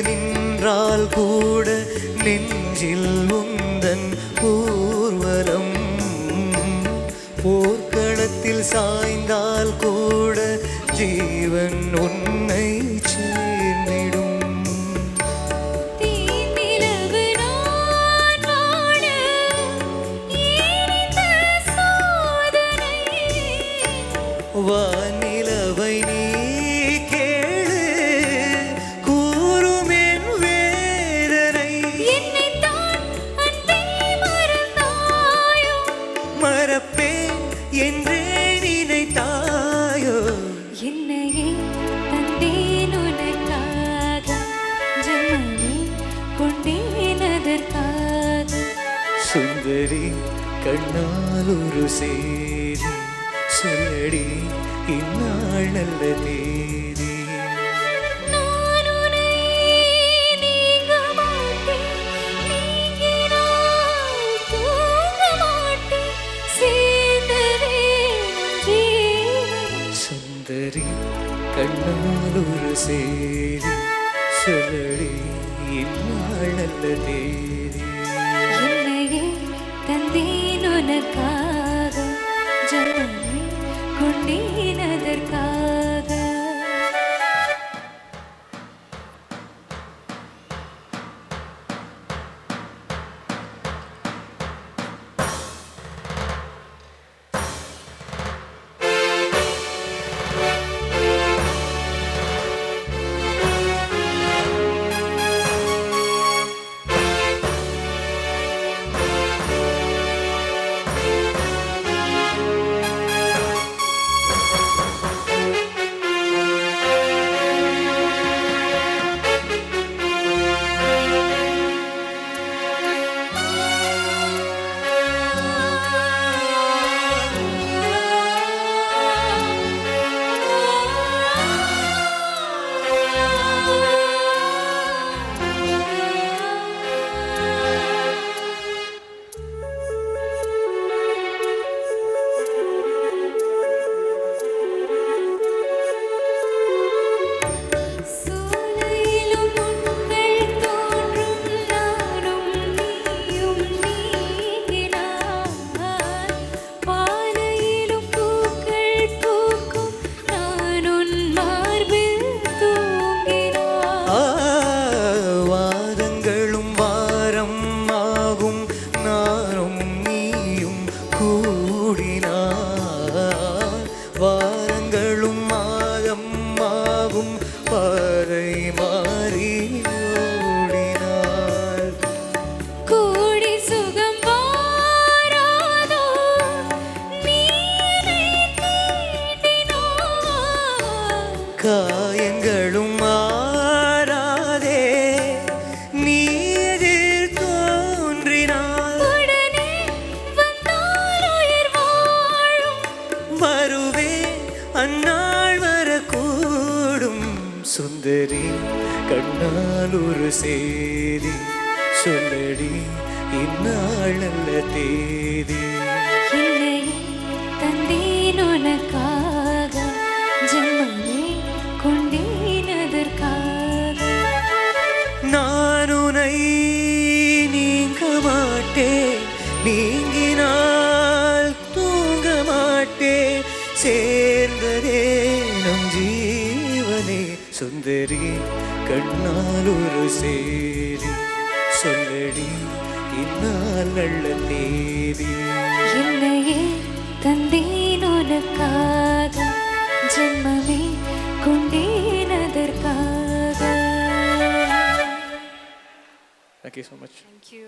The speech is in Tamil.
நின்றால் கூட நெஞ்சில் உந்தன் ஊர்வலம், போர்க்களத்தில் சாய்ந்தால் கூட ஜீவன் உன்னை சேர்ந்திடும். வானிலவை நீ கேளு கூறும் என் வேதனை, மறப்பேன் என்றே நினைத்தாயோ, என்னையே தந்தேன் உனக்காக, ஜென்மமே கொண்டேன் அதற்காக. சுந்தரி கண்ணால் ஒரு சேரி சொல்லடி இந்நாள் நல்ல தேதி. நான் உன்னை நீங்க மாட்டேன், நீங்கினால் தூங்க மாட்டேன், சேர்ந்ததே நம் ஜீவன். சுந்தரி கண்ணால் ஒரு சேரி சொல்லடி இந்நாள் நல்ல தேதி. என்னையே தந்தேன் உனக்காக, ஜென்மமே கொண்டேன் அதற்காக. வாரங்களும் மாதம் ஆகும் பாறை மாறி ஓடினாள். கூடி சுகம் வாராதோ நீரை தீண்டினாய், காயங்களும் மாறாதே நீ எதிர் தோன்றினாள். உடனே வந்தால் உயிர் வாழும், வருவே அந்நாள் வரக்கூடும். சுந்தரி கண்ணால் ஒரு சேதி சொல்லடி இந்நாள் நல்ல தேதி. என்னை தந்தேன் உனக்காக, ஜென்மமே கொண்டேன் அதற்காக. நான் உன்னை நீங்க மாட்டேன், நீங்கினால் தூங்க மாட்டேன், சேர்ந்ததே நம் ஜீவனே. சுந்தரி கண்ணால் ஒரு சேரி சொல்லடி இந்நாள் நல்ல தேதி. என்னையே தந்தேன் உனக்காக, ஜென்மமே கொண்டேன் அதற்காக. Thank you so much. Thank you.